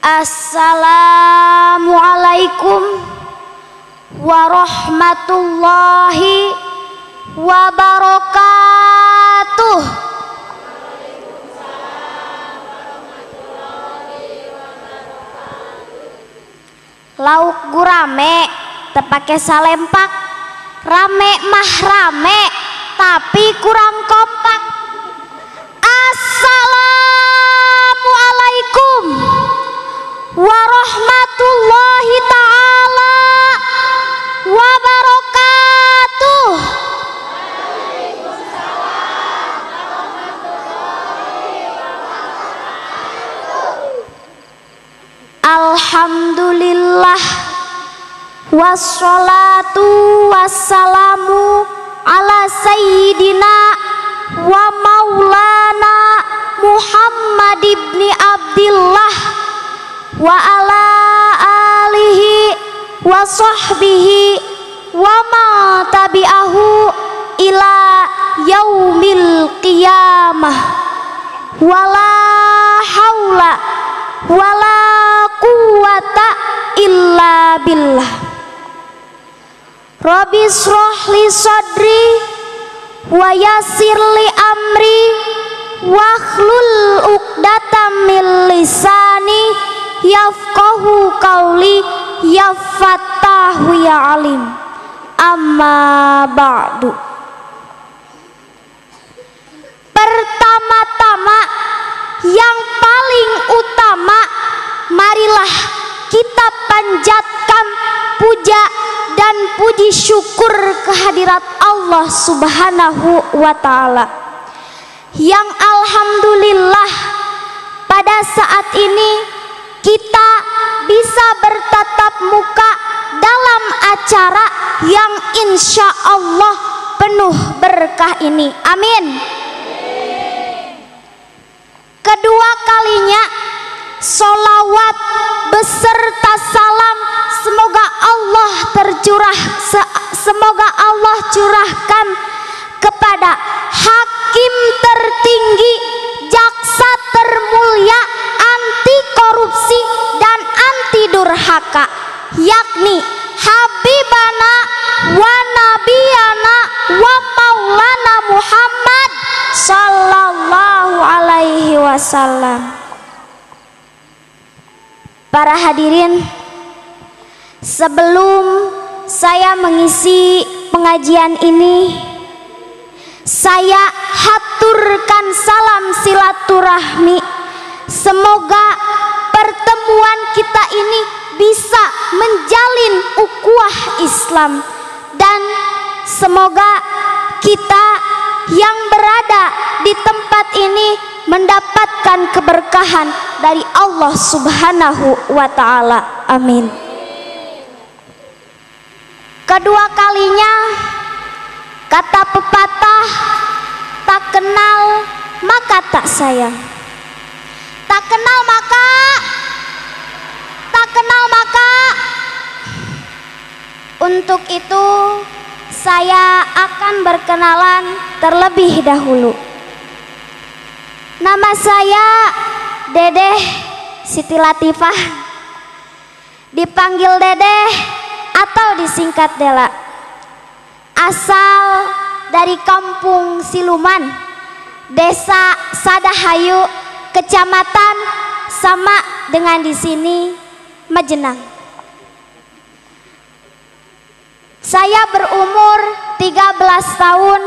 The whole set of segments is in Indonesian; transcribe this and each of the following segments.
Assalamualaikum warahmatullahi wabarakatuh. Lauk gurame tepake salempak, rame mah rame tapi kurang kompak. Assalamualaikum warahmatullahi ta'ala wabarakatuh. Alhamdulillah wassalatu wassalamu ala sayyidina wa maulana Muhammad ibni Abdillah wa ala alihi wa sahbihi wa ma tabi'ahu ila yaumil qiyamah. Wala haula wala quwata illa billah. Rabbi shrah li sadri wa yassir li amri wahlul uqdatam min lisani yafqahu qawli ya fattahu ya alim. Amma ba'du. Pertama-tama yang paling utama, marilah kita panjatkan puja dan puji syukur kehadirat Allah Subhanahu wa ta'ala, yang alhamdulillah pada saat ini kita bisa bertatap muka dalam acara yang insya Allah penuh berkah ini. Amin. Kedua kalinya sholawat beserta salam semoga Allah semoga Allah curahkan kepada Hakim tertinggi, Jaksa termulia, anti korupsi dan anti durhaka, yakni Habibana wa Nabiyana wa Maulana Muhammad sallallahu alaihi wasallam. Para hadirin, sebelum saya mengisi pengajian ini, saya haturkan salam silaturahmi. Semoga pertemuan kita ini bisa menjalin ukhuwah Islam, dan semoga kita yang berada di tempat ini mendapatkan keberkahan dari Allah Subhanahu wa ta'ala. Amin. Kedua kalinya, kata pepatah, tak kenal maka tak sayang, tak kenal maka untuk itu saya akan berkenalan terlebih dahulu. Nama saya Dedeh Siti Latifah, dipanggil Dedeh atau disingkat Dela. Asal dari Kampung Siluman, Desa Sadahayu, Kecamatan sama dengan di sini, Majenang. Saya berumur 13 tahun,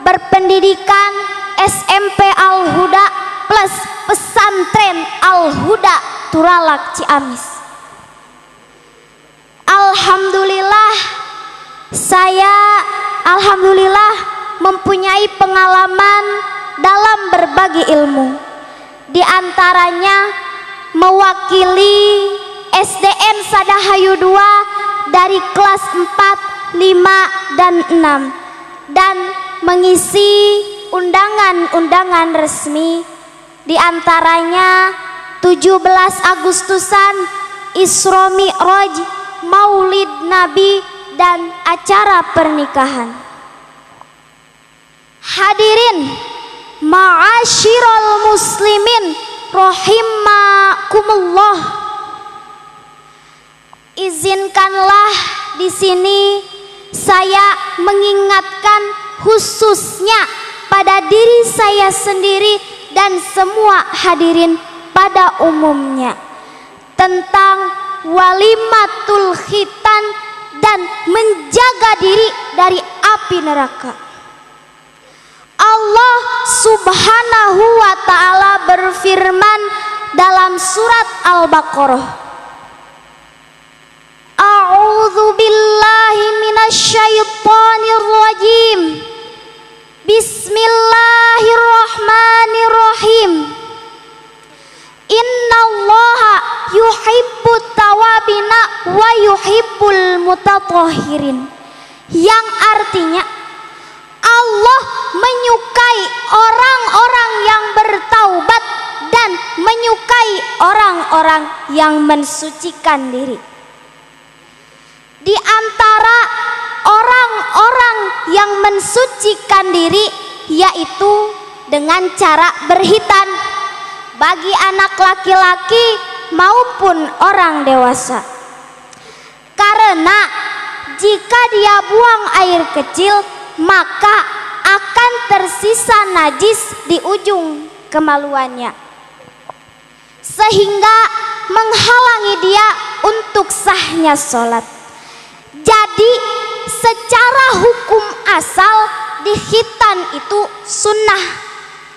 berpendidikan SMP Al-Huda plus pesantren Al-Huda Turalak Ciamis. Alhamdulillah, saya mempunyai pengalaman dalam berbagi ilmu. Di antaranya mewakili SDN Sadahayu 2 dari kelas 4, 5, dan 6, dan mengisi undangan-undangan resmi, di antaranya 17 Agustusan, Isra Mi'raj, Maulid Nabi, dan acara pernikahan. Hadirin ma'asyiral muslimin rahimakumullah, Izinkanlah di sini saya mengingatkan khususnya pada diri saya sendiri dan semua hadirin pada umumnya tentang walimatul khitan dan menjaga diri dari api neraka. Allah Subhanahu wa ta'ala berfirman dalam surat Al-Baqarah, A'udzu billahi minasyaitonir rajim. Bismillahirrahmanirrahim. Innallaha yuhibbut tawabina wa yuhibbul mutatahhirin. Yang artinya Allah menyukai orang-orang yang bertaubat dan menyukai orang-orang yang mensucikan diri. Di antara orang-orang yang mensucikan diri yaitu dengan cara berhitan bagi anak laki-laki maupun orang dewasa. Karena jika dia buang air kecil maka akan tersisa najis di ujung kemaluannya sehingga menghalangi dia untuk sahnya sholat. Jadi secara hukum asal dihitan itu sunnah,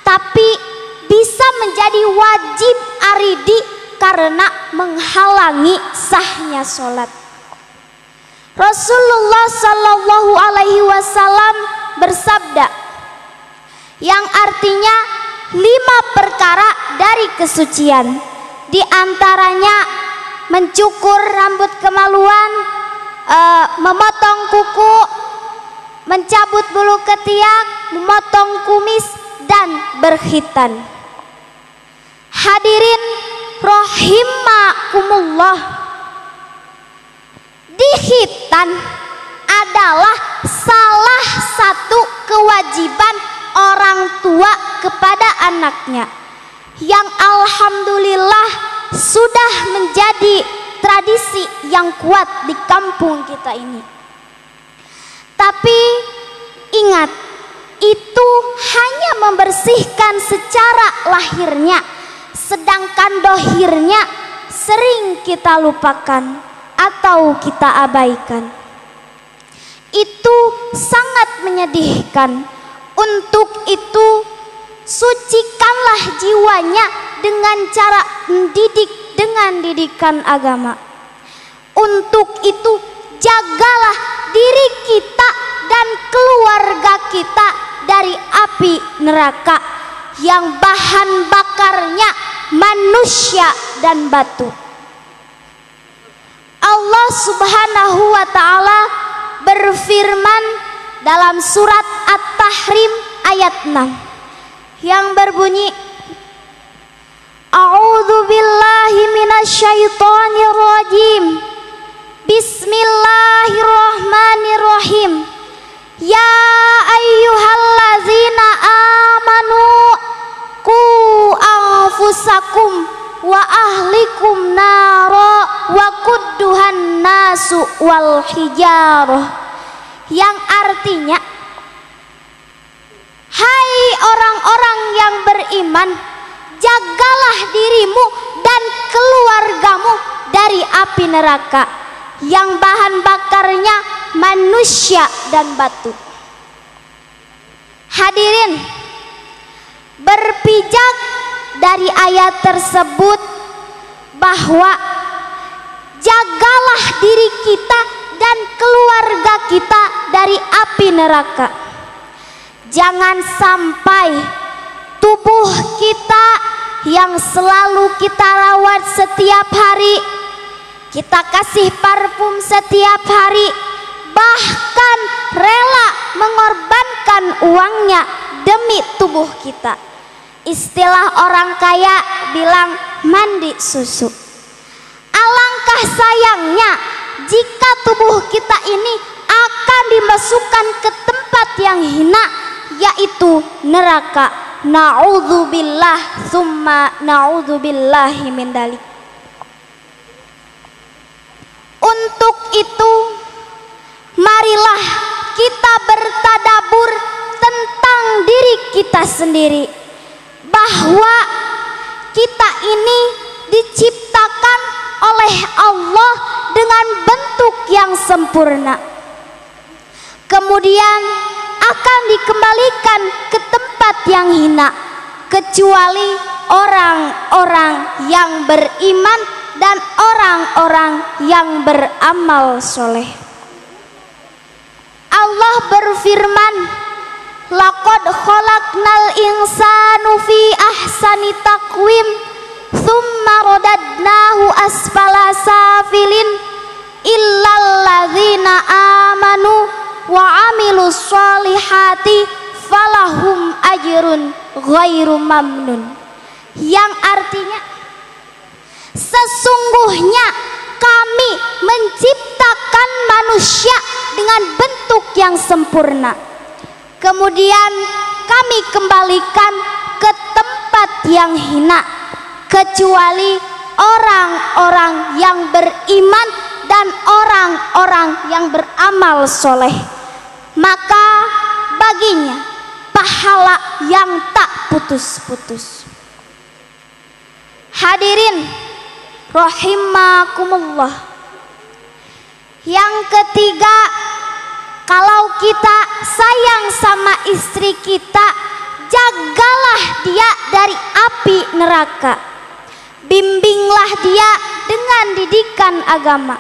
tapi bisa menjadi wajib aridi karena menghalangi sahnya sholat. Rasulullah Shallallahu Alaihi Wasallam bersabda, yang artinya 5 perkara dari kesucian, di antaranya mencukur rambut kemaluan, memotong kuku, mencabut bulu ketiak, memotong kumis, dan berkhitan. Hadirin rahimakumullah, dikhitan adalah salah satu kewajiban orang tua kepada anaknya yang alhamdulillah sudah menjadi tradisi yang kuat di kampung kita ini. Tapi ingat, itu hanya membersihkan secara lahirnya, sedangkan dohirnya sering kita lupakan atau kita abaikan. Itu sangat menyedihkan. Untuk itu sucikanlah jiwanya dengan cara mendidik dengan didikan agama. Untuk itu jagalah diri kita dan keluarga kita dari api neraka yang bahan bakarnya manusia dan batu. Allah Subhanahu wa ta'ala berfirman dalam surat At-Tahrim ayat 6 yang berbunyi, A'udzu billahi minasyaitonir rajim. Bismillahirrahmanirrahim. Ya ayyuhallazina amanu qu anfusakum wa ahlikum nara wa qudduhan nasu wal hijarah. Yang artinya, hai orang-orang yang beriman, jagalah dirimu dan keluargamu dari api neraka yang bahan bakarnya manusia dan batu. Hadirin, berpijak dari ayat tersebut bahwa jagalah diri kita dan keluarga kita dari api neraka. Jangan sampai tubuh kita yang selalu kita rawat setiap hari, kita kasih parfum setiap hari, bahkan rela mengorbankan uangnya demi tubuh kita. Istilah orang kaya bilang mandi susu. Alangkah sayangnya jika tubuh kita ini akan dimasukkan ke tempat yang hina, yaitu neraka. Na'udzubillah summa na'udzubillahi min dalik. Untuk itu, marilah kita bertadabur tentang diri kita sendiri, bahwa kita ini diciptakan oleh Allah dengan bentuk yang sempurna, kemudian akan dikembalikan ke tempat yang hina, kecuali orang-orang yang beriman dan orang-orang yang beramal soleh. Allah berfirman, laqad khalaqnal insanu fi ahsani taqwim tsumma radadnahu asfala safilin illal ladzina amanu wa amilus solihati falahum ajrun ghairu mamnun. Yang artinya, sesungguhnya kami menciptakan manusia dengan bentuk yang sempurna, kemudian kami kembalikan ke tempat yang hina, kecuali orang-orang yang beriman dan orang-orang yang beramal soleh, maka baginya pahala yang tak putus-putus. Hadirin rahimakumullah. Yang ketiga, kalau kita sayang sama istri kita, jagalah dia dari api neraka. Bimbinglah dia dengan didikan agama.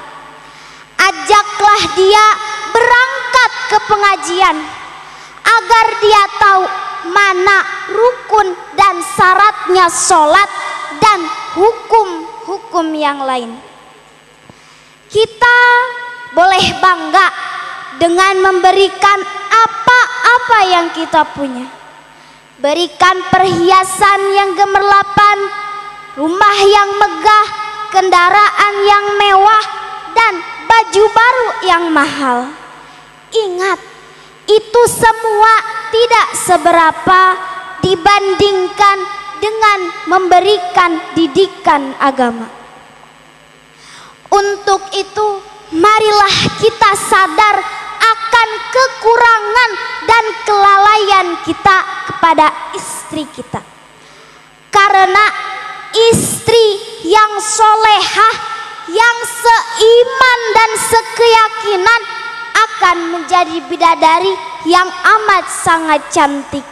Ajaklah dia berangkat ke pengajian agar dia tahu mana rukun dan syaratnya sholat dan hukum-hukum yang lain. Kita boleh bangga dengan memberikan apa-apa yang kita punya. Berikan perhiasan yang gemerlapan, rumah yang megah, kendaraan yang mewah, dan baju baru yang mahal. Ingat, itu semua tidak seberapa dibandingkan dengan memberikan didikan agama. Untuk itu, marilah kita sadar akan kekurangan dan kelalaian kita kepada istri kita. Karena istri yang solehah, yang seiman dan sekeyakinan akan menjadi bidadari yang amat sangat cantik,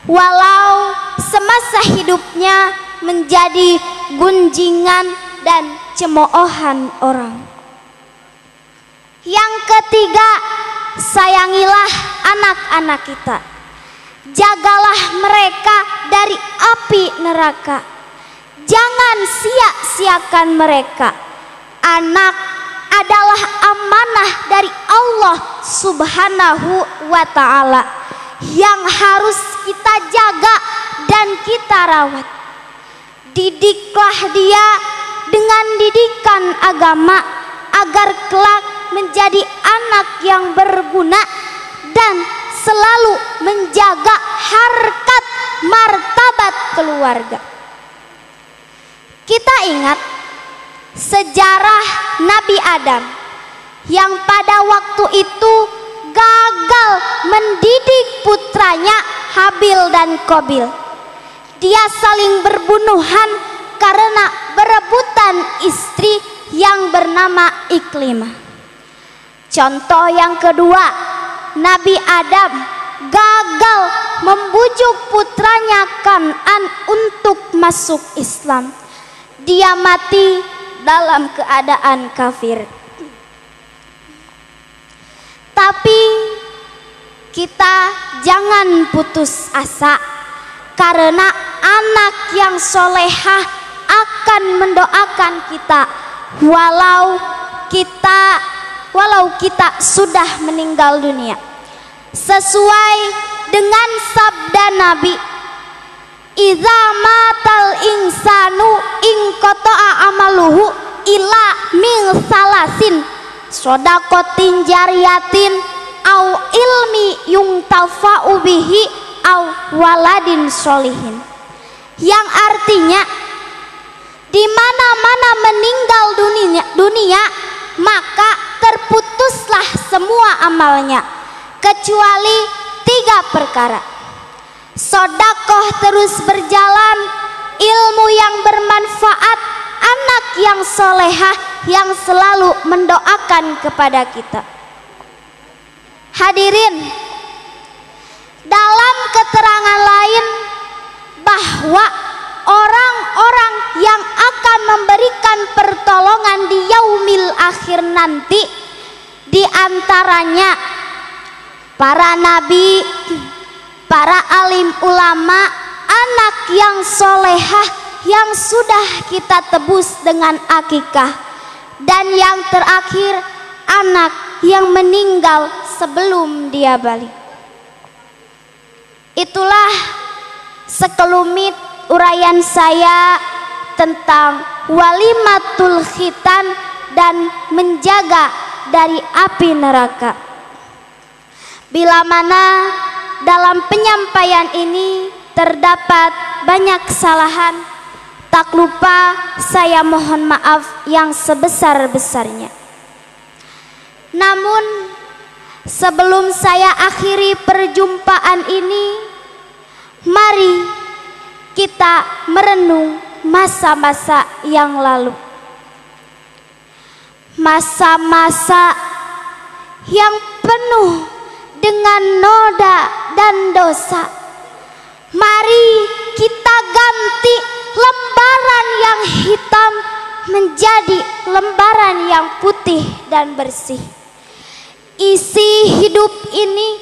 walau semasa hidupnya menjadi gunjingan dan cemoohan orang. Yang ketiga, sayangilah anak-anak kita. Jagalah mereka dari api neraka. Jangan sia-siakan mereka. Anak adalah amanah dari Allah Subhanahu wa ta'ala yang harus kita jaga dan kita rawat. Didiklah dia dengan didikan agama agar kelak menjadi anak yang berguna dan selalu menjaga harkat martabat keluarga. Kita ingat sejarah Nabi Adam yang pada waktu itu gagal mendidik putranya Habil dan Qabil. Dia saling berbunuhan karena berebutan istri yang bernama Iklimah. Contoh yang kedua, Nabi Adam gagal membujuk putranya Kan'an untuk masuk Islam. Dia mati dalam keadaan kafir. Tapi kita jangan putus asa, karena anak yang solehah akan mendoakan kita walau kita sudah meninggal dunia. Sesuai dengan sabda Nabi, idza matal insanu inqata'a amaluhu ila min salasin shadaqatin jariyatin au ilmi yuntafa'u bihi au waladin sholihin. Yang artinya, di mana-mana meninggal dunia maka terputuslah semua amalnya kecuali 3 perkara. Sodakoh terus berjalan, ilmu yang bermanfaat, anak yang solehah yang selalu mendoakan kepada kita. Hadirin, dalam keterangan lain bahwa orang-orang yang akan memberikan pertolongan di yaumil akhir nanti diantaranya para nabi, para alim ulama, anak yang solehah yang sudah kita tebus dengan akikah, dan yang terakhir anak yang meninggal sebelum dia balik. Itulah sekelumit uraian saya tentang walimatul khitan dan menjaga dari api neraka. Bila mana dalam penyampaian ini terdapat banyak kesalahan, tak lupa saya mohon maaf yang sebesar-besarnya. Namun sebelum saya akhiri perjumpaan ini, mari kita merenung masa-masa yang lalu. Masa-masa yang penuh dengan noda dan dosa. Mari kita ganti lembaran yang hitam menjadi lembaran yang putih dan bersih. Isi hidup ini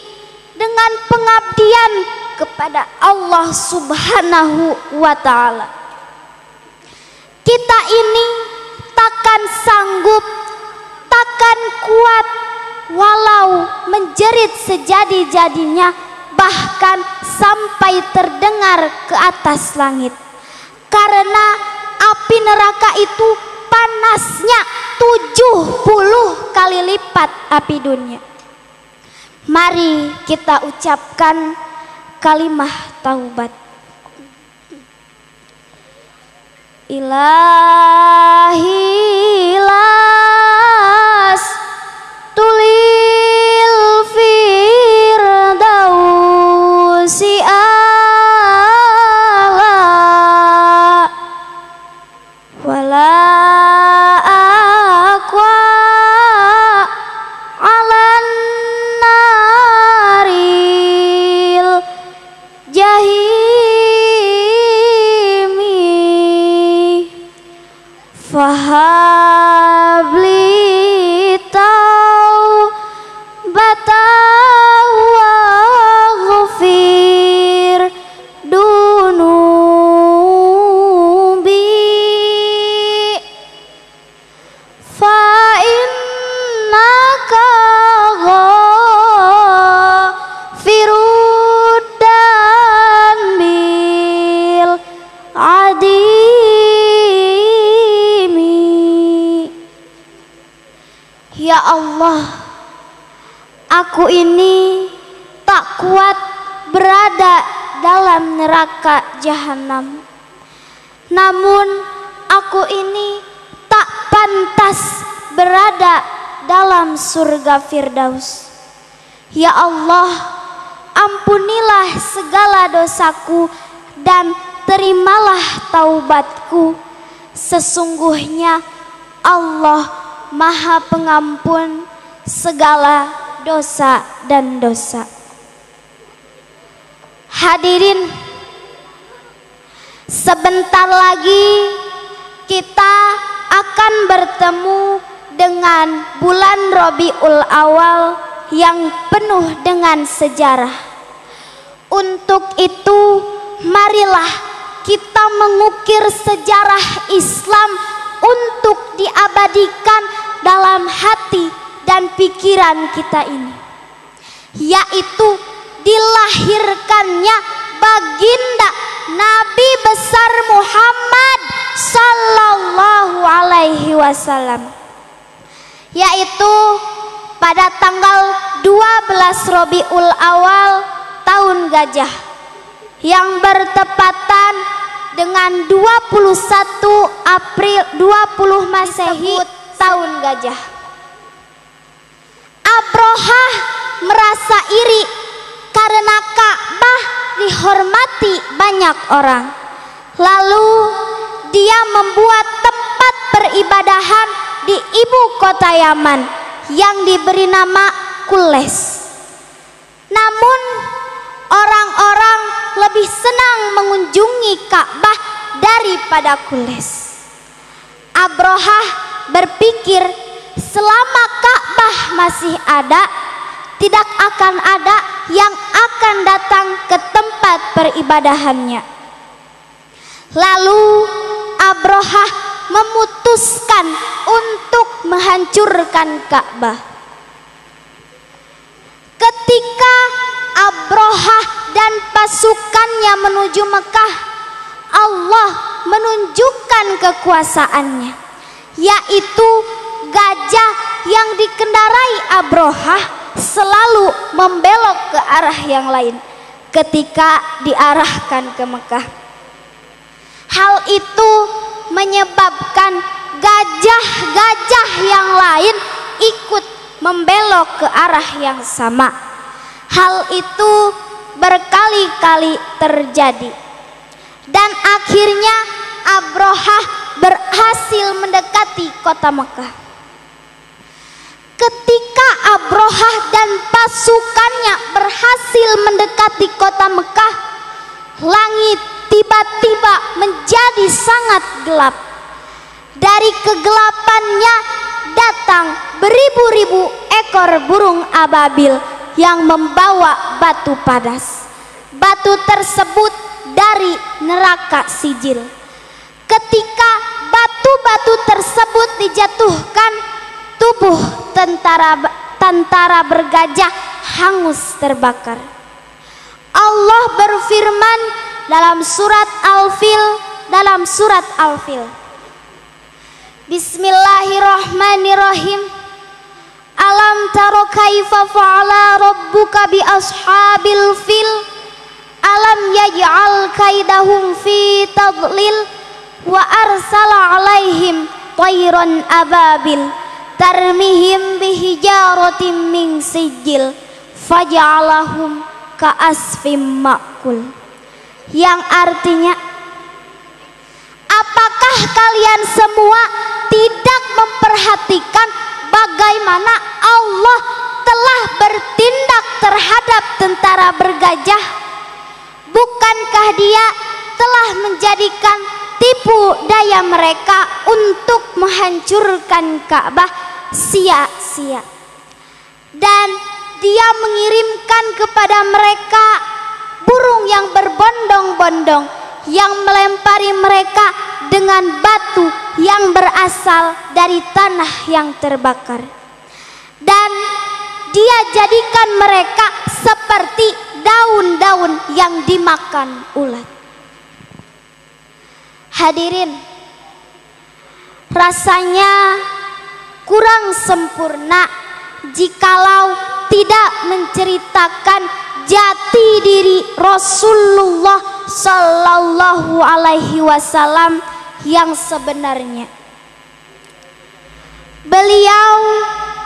dengan pengabdian kepada Allah Subhanahu wa ta'ala. Kita ini takkan sanggup, takkan kuat walau menjerit sejadi-jadinya, bahkan sampai terdengar ke atas langit. Karena api neraka itu panasnya 70 kali lipat api dunia. Mari kita ucapkan kalimah taubat. Ilahi las tulil firdausi ala wala aqwa alan naril jahimi fahabli taubatan waghfir dunubi fa innaka ghafirud dambil adimi. Ya Allah, aku ini tak kuat berada dalam neraka jahanam. Namun aku ini tak pantas berada dalam surga Firdaus. Ya Allah, ampunilah segala dosaku dan terimalah taubatku. Sesungguhnya Allah Maha Pengampun segala dosa dan dosa. Hadirin, sebentar lagi kita akan bertemu dengan bulan Rabiul Awal yang penuh dengan sejarah. Untuk itu, marilah kita mengukir sejarah Islam untuk diabadikan dalam hati dan pikiran kita ini, yaitu dilahirkannya baginda Nabi besar Muhammad sallallahu alaihi wasallam, yaitu pada tanggal 12 Rabiul Awal tahun Gajah yang bertepatan dengan 21 April 20 Masehi tahun Gajah. Abrohah merasa iri karena Ka'bah dihormati banyak orang. Lalu dia membuat tempat peribadahan di ibu kota Yaman yang diberi nama Qules. Namun orang-orang lebih senang mengunjungi Ka'bah daripada Qules. Abrohah berpikir selama Ka'bah masih ada, tidak akan ada yang akan datang ke tempat peribadahannya. Lalu Abrohah memutuskan untuk menghancurkan Ka'bah. Ketika Abrohah dan pasukannya menuju Mekah, Allah menunjukkan kekuasaannya, yaitu gajah yang dikendarai Abrohah selalu membelok ke arah yang lain ketika diarahkan ke Mekah. Hal itu menyebabkan gajah-gajah yang lain ikut membelok ke arah yang sama. Hal itu berkali-kali terjadi dan akhirnya Abrohah berhasil mendekati kota Mekah. Ketika Abrohah dan pasukannya berhasil mendekati kota Mekah, langit tiba-tiba menjadi sangat gelap. Dari kegelapannya datang beribu-ribu ekor burung ababil yang membawa batu padas. Batu tersebut dari neraka Sijil. Ketika batu-batu tersebut dijatuhkan, tubuh tentara bergajah hangus terbakar. Allah berfirman dalam surat Al-Fil, Bismillahirrahmanirrahim. Alam taro kaifa fa'ala rabbuka bi ashabil fil. Alam yaj'al kaidahum fi tadlil wa arsala alaihim tayran ababil tarmihim bihijaratin min sijil faj'alahum ka'asfim ma'kul. Yang artinya, apakah kalian semua tidak memperhatikan bagaimana Allah telah bertindak terhadap tentara bergajah? Bukankah Dia telah menjadikan tipu daya mereka untuk menghancurkan Ka'bah sia-sia, dan Dia mengirimkan kepada mereka burung yang berbondong-bondong yang melempari mereka dengan batu yang berasal dari tanah yang terbakar, dan Dia jadikan mereka seperti daun-daun yang dimakan ulat. Hadirin, rasanya kurang sempurna jikalau tidak menceritakan jati diri Rasulullah Sallallahu Alaihi Wasallam yang sebenarnya. Beliau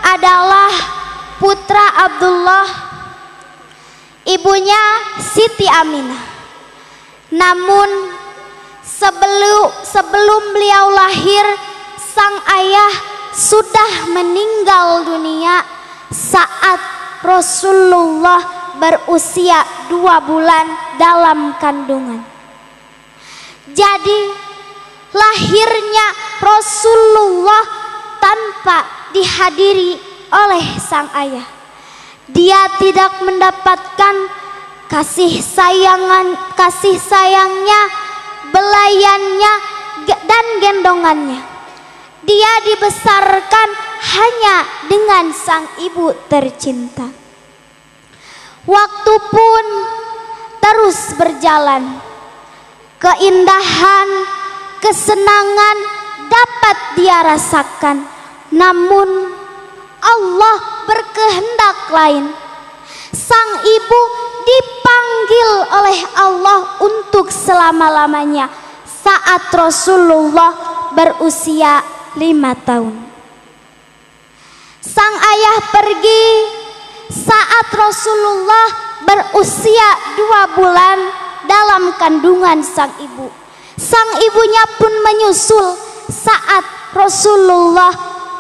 adalah putra Abdullah, ibunya Siti Aminah. Namun sebelum beliau lahir, sang ayah sudah meninggal dunia saat Rasulullah berusia 2 bulan dalam kandungan. Jadi lahirnya Rasulullah tanpa dihadiri oleh sang ayah. Dia tidak mendapatkan kasih sayangnya, belayannya, dan gendongannya. Dia dibesarkan hanya dengan sang ibu tercinta. Waktu pun terus berjalan. Keindahan, kesenangan dapat dia rasakan. Namun Allah berkehendak lain. Sang ibu dipanggil oleh Allah untuk selama-lamanya saat Rasulullah berusia 5 tahun. Sang ayah pergi saat Rasulullah berusia 2 bulan dalam kandungan sang ibu. Sang ibunya pun menyusul saat Rasulullah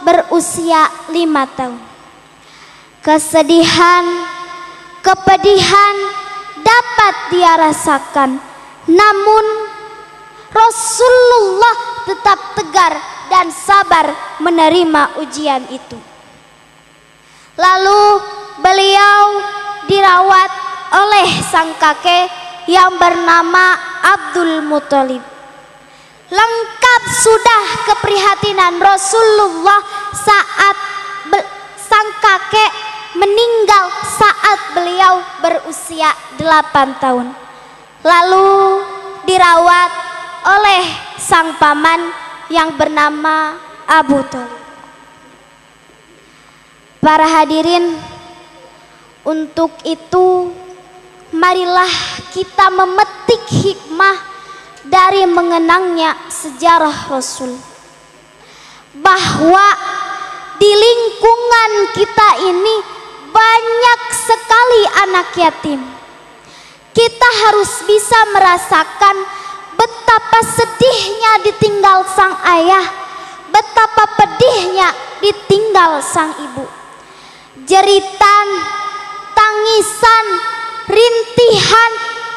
berusia 5 tahun. Kesedihan, kepedihan dapat dia rasakan, namun Rasulullah tetap tegar dan sabar menerima ujian itu. Lalu beliau dirawat oleh sang kakek yang bernama Abdul Muthalib. Lengkap sudah keprihatinan Rasulullah saat sang kakek meninggal saat beliau berusia 8 tahun. Lalu dirawat oleh sang paman yang bernama Abu Thalib. Para hadirin, untuk itu marilah kita memetik hikmah dari mengenangnya sejarah Rasul, bahwa di lingkungan kita ini banyak sekali anak yatim. Kita harus bisa merasakan betapa sedihnya ditinggal sang ayah, betapa pedihnya ditinggal sang ibu. Jeritan, tangisan, rintihan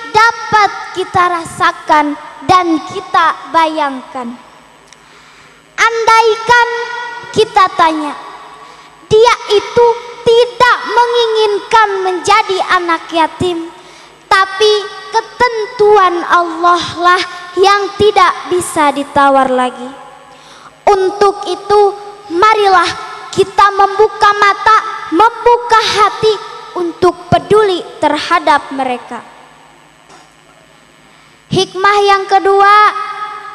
dapat kita rasakan dan kita bayangkan. Andaikan kita tanya, dia itu tidak menginginkan menjadi anak yatim, tapi ketentuan Allah lah yang tidak bisa ditawar lagi. Untuk itu marilah kita membuka mata, membuka hati untuk peduli terhadap mereka. Hikmah yang kedua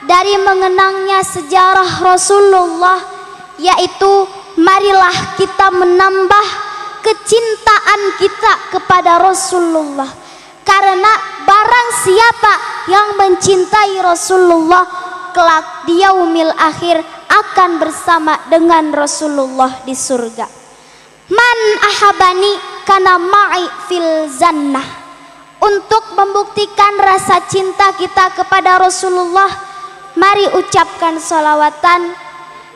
dari mengenangnya sejarah Rasulullah, yaitu marilah kita menambah kecintaan kita kepada Rasulullah. Karena barang siapa yang mencintai Rasulullah, kelak di yaumil akhir akan bersama dengan Rasulullah di surga. Man ahabani kana ma'i fil jannah. Untuk membuktikan rasa cinta kita kepada Rasulullah, mari ucapkan sholawatan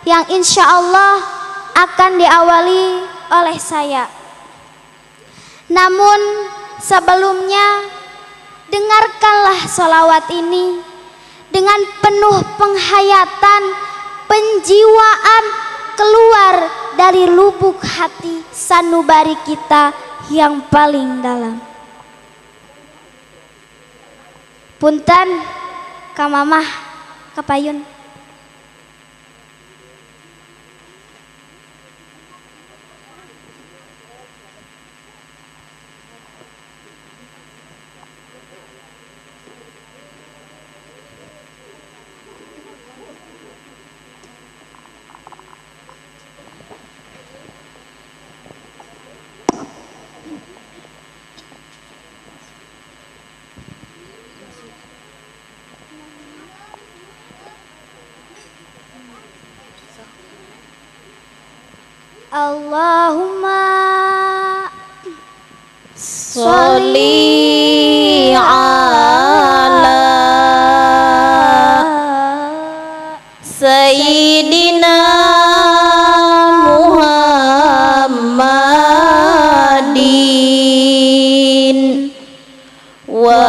yang insya Allah akan diawali oleh saya. Namun sebelumnya, dengarkanlah sholawat ini dengan penuh penghayatan, penjiwaan, keluar dari lubuk hati sanubari kita yang paling dalam. Punten, Kak Mamah, Kak Payun. Allahumma sholli ala Sayyidina Muhammadin wa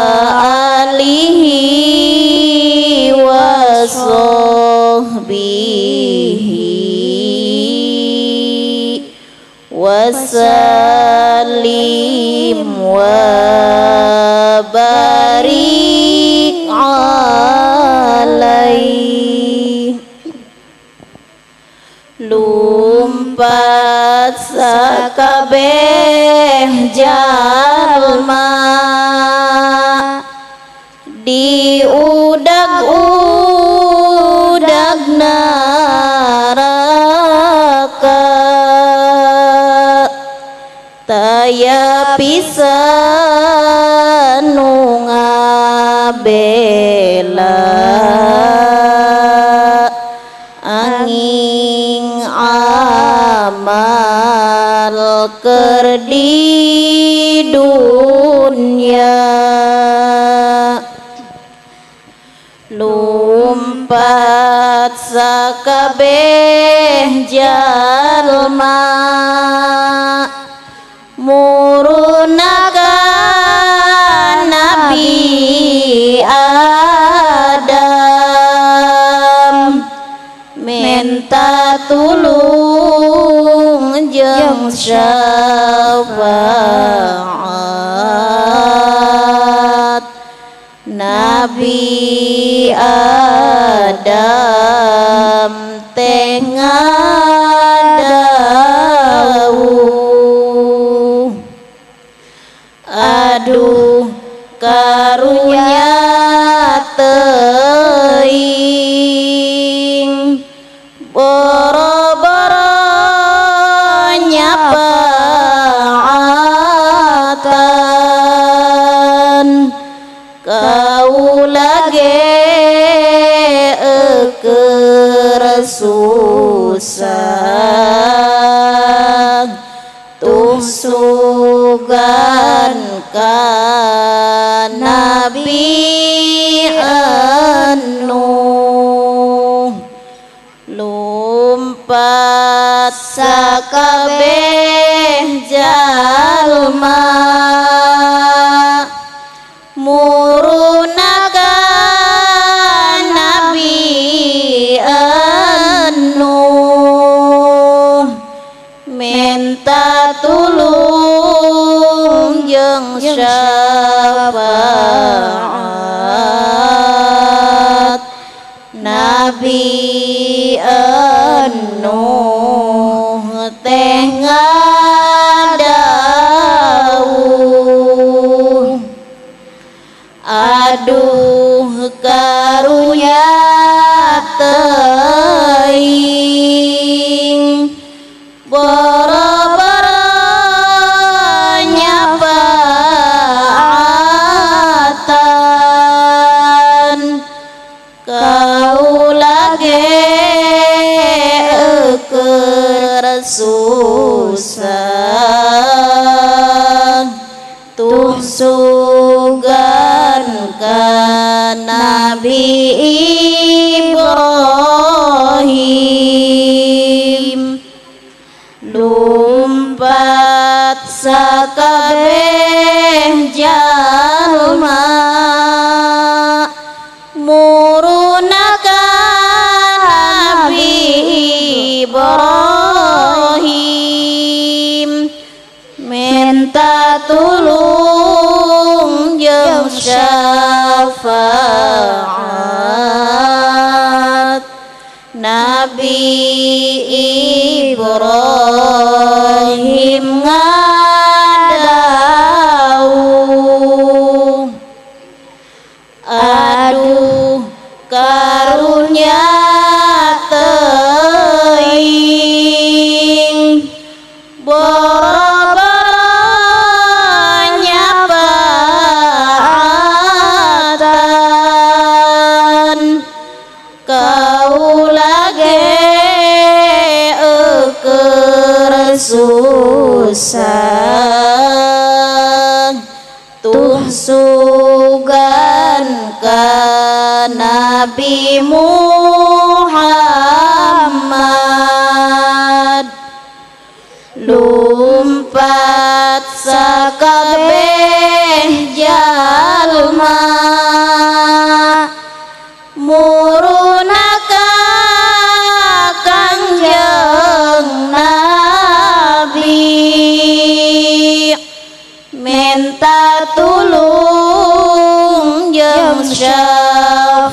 alihi wa sahbihi wasallim wa barik alaih. Lumpat sakabeh jalma diudag-udag neraka, taya pisan nu ngabela anging amal keur di dunya lumpat sakabeh jalma murunaka Nabi Adam minta tulung jeung syafaat Nabi Adam tengadauh aduh karunya teuing boro-boro nyapaatan kaula ge keur susah tung sugan ka Nabi anu lumpat sakabeh jalma murunaka Nabi anu minta tulung jeung syafaat Nabi anu teh ngadauh aduh karunya teuing boro-boro nyapaatan kaula ge keur susah tung sugan ka Nabi Ibrahim lumpat sakabeh jalma murunaka Nabi Ibrahim minta tulung jeung syafaat Nabi Ibrahim ngadauh aduh karunya teuing boro-boro nyapaatan kaula ge keur susah tung sugan ka Nabi Muhammad lumpat sakabeh jalma murunaka Kangjeng Nabi minta tulung jeung syafaat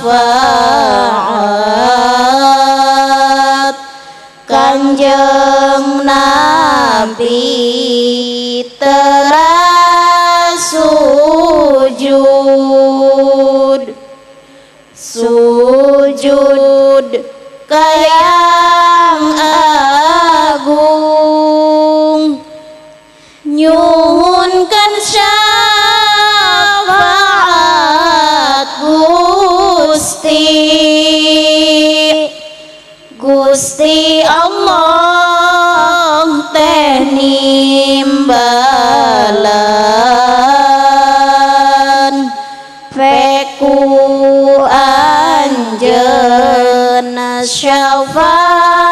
Kangjeng Nabi teras sujud kayang agung nyuhunkeun syafaat Gusti Allah teh peku anjeun syafaat